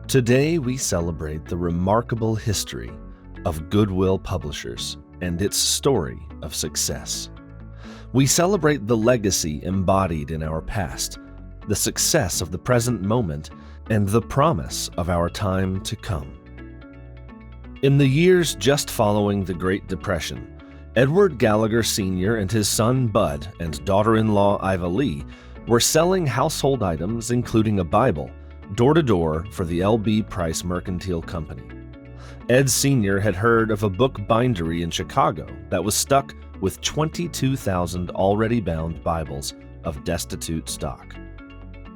Today we celebrate the remarkable history of Goodwill Publishers and its story of success. We celebrate the legacy embodied in our past, the success of the present moment, and the promise of our time to come. In the years just following the Great Depression, Edward Gallagher Sr. and his son Bud and daughter-in-law Iva Lee were selling household items including a Bible door-to-door for the L.B. Price Mercantile Company. Ed Sr. had heard of a book bindery in Chicago that was stuck with 22,000 already bound Bibles of destitute stock.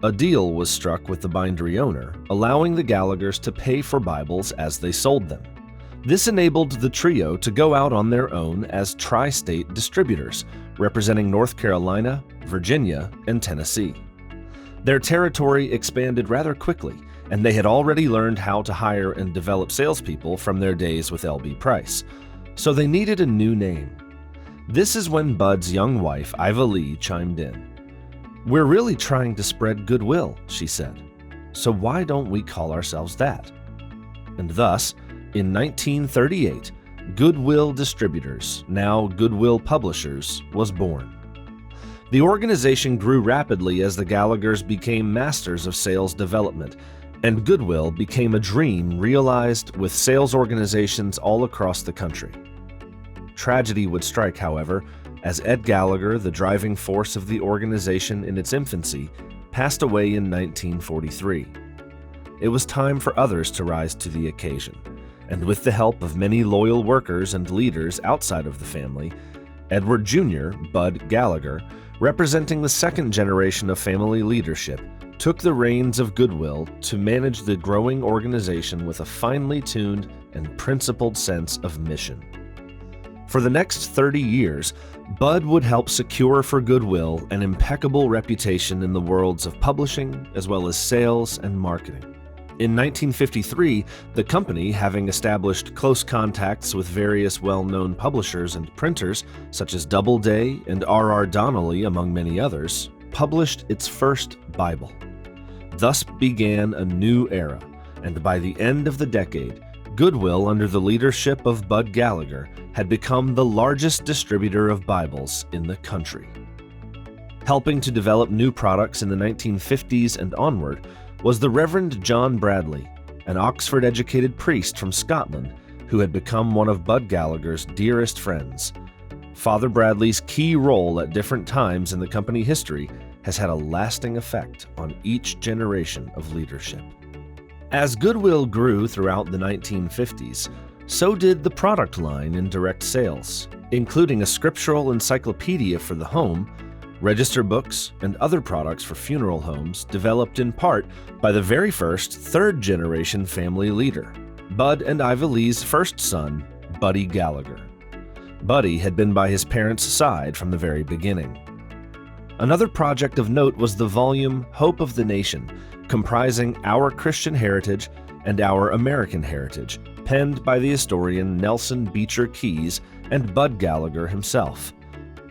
A deal was struck with the bindery owner, allowing the Gallaghers to pay for Bibles as they sold them. This enabled the trio to go out on their own as tri-state distributors, representing North Carolina, Virginia, and Tennessee. Their territory expanded rather quickly, and they had already learned how to hire and develop salespeople from their days with L.B. Price, so they needed a new name. This is when Bud's young wife, Iva Lee, chimed in. "We're really trying to spread goodwill," she said, "so why don't we call ourselves that?" And thus, in 1938, Goodwill Distributors, now Goodwill Publishers, was born. The organization grew rapidly as the Gallaghers became masters of sales development, and Goodwill became a dream realized with sales organizations all across the country. Tragedy would strike, however, as Ed Gallagher, the driving force of the organization in its infancy, passed away in 1943. It was time for others to rise to the occasion, and with the help of many loyal workers and leaders outside of the family, Edward Jr., Bud Gallagher, representing the second generation of family leadership, took the reins of Goodwill to manage the growing organization with a finely tuned and principled sense of mission. For the next 30 years, Bud would help secure for Goodwill an impeccable reputation in the worlds of publishing as well as sales and marketing. In 1953, the company, having established close contacts with various well-known publishers and printers, such as Doubleday and R.R. Donnelley, among many others, published its first Bible. Thus began a new era, and by the end of the decade, Goodwill, under the leadership of Bud Gallagher, had become the largest distributor of Bibles in the country. Helping to develop new products in the 1950s and onward was the Reverend John Bradley, an Oxford-educated priest from Scotland who had become one of Bud Gallagher's dearest friends. Father Bradley's key role at different times in the company history has had a lasting effect on each generation of leadership. As Goodwill grew throughout the 1950s, so did the product line in direct sales, including a scriptural encyclopedia for the home, register books, and other products for funeral homes developed in part by the very first third-generation family leader, Bud and Iva Lee's first son, Buddy Gallagher. Buddy had been by his parents' side from the very beginning. Another project of note was the volume Hope of the Nation, comprising Our Christian Heritage and Our American Heritage, penned by the historian Nelson Beecher Keys and Bud Gallagher himself.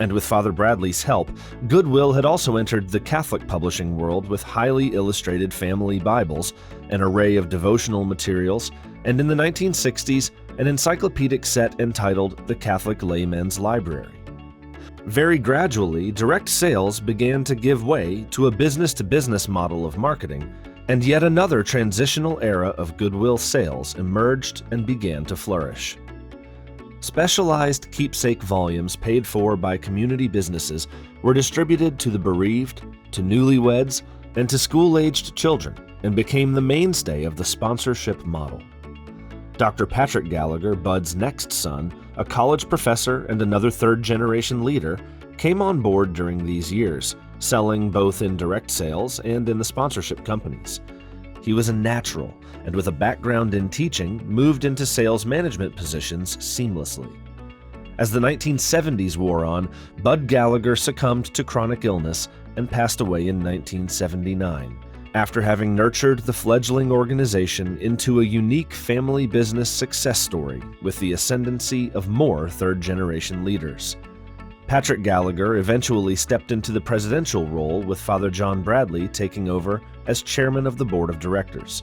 And with Father Bradley's help, Goodwill had also entered the Catholic publishing world with highly illustrated family Bibles, an array of devotional materials, and in the 1960s, an encyclopedic set entitled The Catholic Layman's Library. Very gradually, direct sales began to give way to a business-to-business model of marketing, and yet another transitional era of Goodwill sales emerged and began to flourish. Specialized keepsake volumes paid for by community businesses were distributed to the bereaved, to newlyweds, and to school-aged children, and became the mainstay of the sponsorship model. Dr. Patrick Gallagher, Bud's next son, a college professor and another third-generation leader, came on board during these years, selling both in direct sales and in the sponsorship companies. He was a natural, and with a background in teaching, moved into sales management positions seamlessly. As the 1970s wore on, Bud Gallagher succumbed to chronic illness and passed away in 1979, after having nurtured the fledgling organization into a unique family business success story with the ascendancy of more third-generation leaders. Patrick Gallagher eventually stepped into the presidential role, with Father John Bradley taking over as chairman of the board of directors.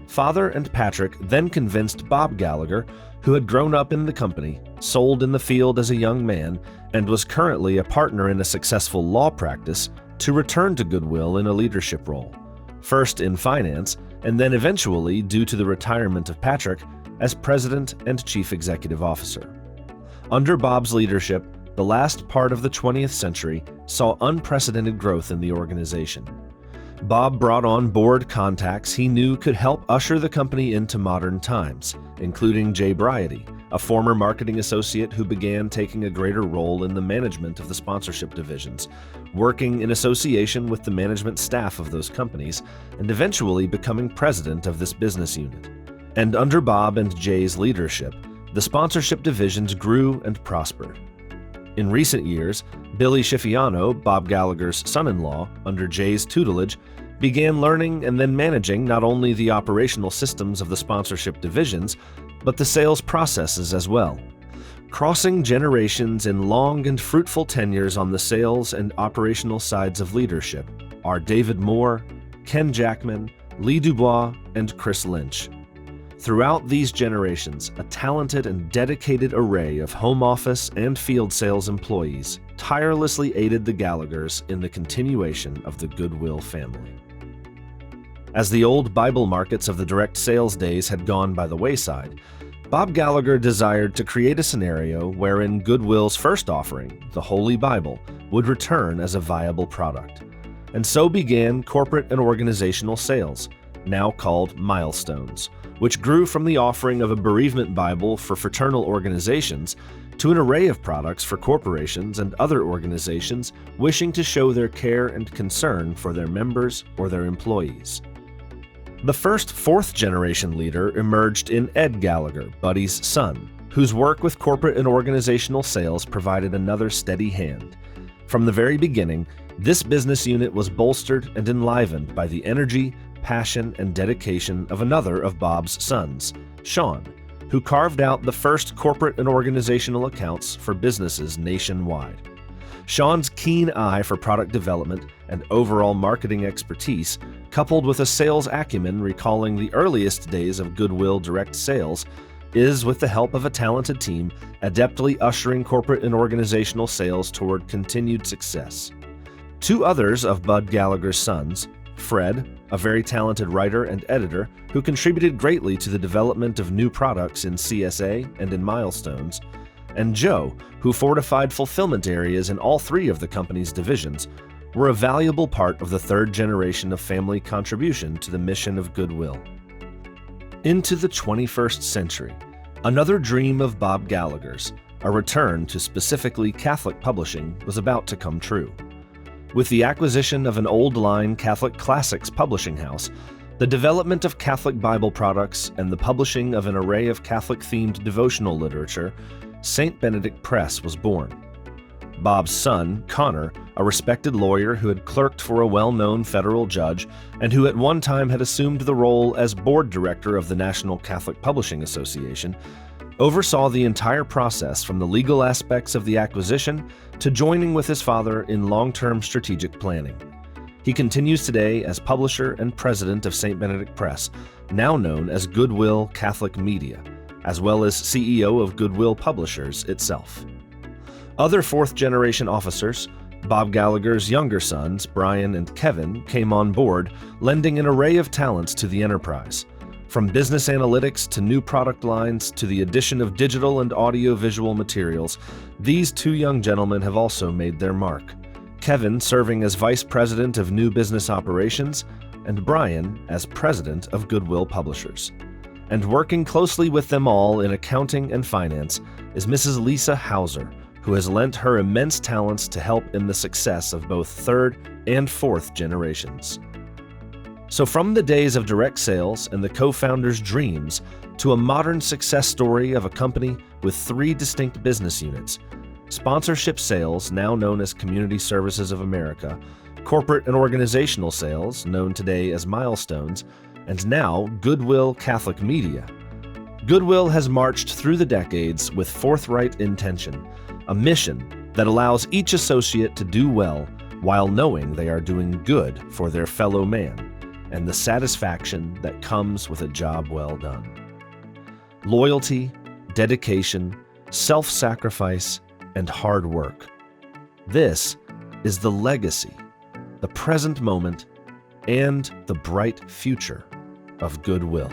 Father and Patrick then convinced Bob Gallagher, who had grown up in the company, sold in the field as a young man, and was currently a partner in a successful law practice, to return to Goodwill in a leadership role, first in finance, and then eventually, due to the retirement of Patrick, as president and chief executive officer. Under Bob's leadership, the last part of the 20th century saw unprecedented growth in the organization. Bob brought on board contacts he knew could help usher the company into modern times, including Jay Briety, a former marketing associate who began taking a greater role in the management of the sponsorship divisions, working in association with the management staff of those companies, and eventually becoming president of this business unit. And under Bob and Jay's leadership, the sponsorship divisions grew and prospered. In recent years, Billy Schifiano, Bob Gallagher's son-in-law, under Jay's tutelage, began learning and then managing not only the operational systems of the sponsorship divisions, but the sales processes as well. Crossing generations in long and fruitful tenures on the sales and operational sides of leadership are David Moore, Ken Jackman, Lee Dubois, and Chris Lynch. Throughout these generations, a talented and dedicated array of home office and field sales employees tirelessly aided the Gallaghers in the continuation of the Goodwill family. As the old Bible markets of the direct sales days had gone by the wayside, Bob Gallagher desired to create a scenario wherein Goodwill's first offering, the Holy Bible, would return as a viable product. And so began corporate and organizational sales, now called Milestones, which grew from the offering of a bereavement Bible for fraternal organizations to an array of products for corporations and other organizations wishing to show their care and concern for their members or their employees. The first fourth-generation leader emerged in Ed Gallagher, Buddy's son, whose work with corporate and organizational sales provided another steady hand. From the very beginning, this business unit was bolstered and enlivened by the energy, passion, and dedication of another of Bob's sons, Sean, who carved out the first corporate and organizational accounts for businesses nationwide. Sean's keen eye for product development and overall marketing expertise, coupled with a sales acumen recalling the earliest days of Goodwill direct sales, is, with the help of a talented team, adeptly ushering corporate and organizational sales toward continued success. Two others of Bud Gallagher's sons, Fred, a very talented writer and editor who contributed greatly to the development of new products in CSA and in Milestones, and Joe, who fortified fulfillment areas in all three of the company's divisions, were a valuable part of the third generation of family contribution to the mission of Goodwill. Into the 21st century, another dream of Bob Gallagher's, a return to specifically Catholic publishing, was about to come true. With the acquisition of an old-line Catholic Classics publishing house, the development of Catholic Bible products, and the publishing of an array of Catholic-themed devotional literature, St. Benedict Press was born. Bob's son, Connor, a respected lawyer who had clerked for a well-known federal judge and who at one time had assumed the role as board director of the National Catholic Publishing Association, oversaw the entire process from the legal aspects of the acquisition to joining with his father in long-term strategic planning. He continues today as publisher and president of St. Benedict Press, now known as Goodwill Catholic Media, as well as CEO of Goodwill Publishers itself. Other fourth-generation officers, Bob Gallagher's younger sons, Brian and Kevin, came on board, lending an array of talents to the enterprise. From business analytics to new product lines to the addition of digital and audio-visual materials, these two young gentlemen have also made their mark. Kevin serving as Vice President of New Business Operations, and Brian as President of Goodwill Publishers. And working closely with them all in accounting and finance is Mrs. Lisa Hauser, who has lent her immense talents to help in the success of both third and fourth generations. So from the days of direct sales and the co-founders' dreams to a modern success story of a company with three distinct business units, sponsorship sales, now known as Community Services of America, corporate and organizational sales, known today as Milestones, and now Goodwill Catholic Media, Goodwill has marched through the decades with forthright intention, a mission that allows each associate to do well while knowing they are doing good for their fellow man, and the satisfaction that comes with a job well done. Loyalty, dedication, self-sacrifice, and hard work. This is the legacy, the present moment, and the bright future of Goodwill.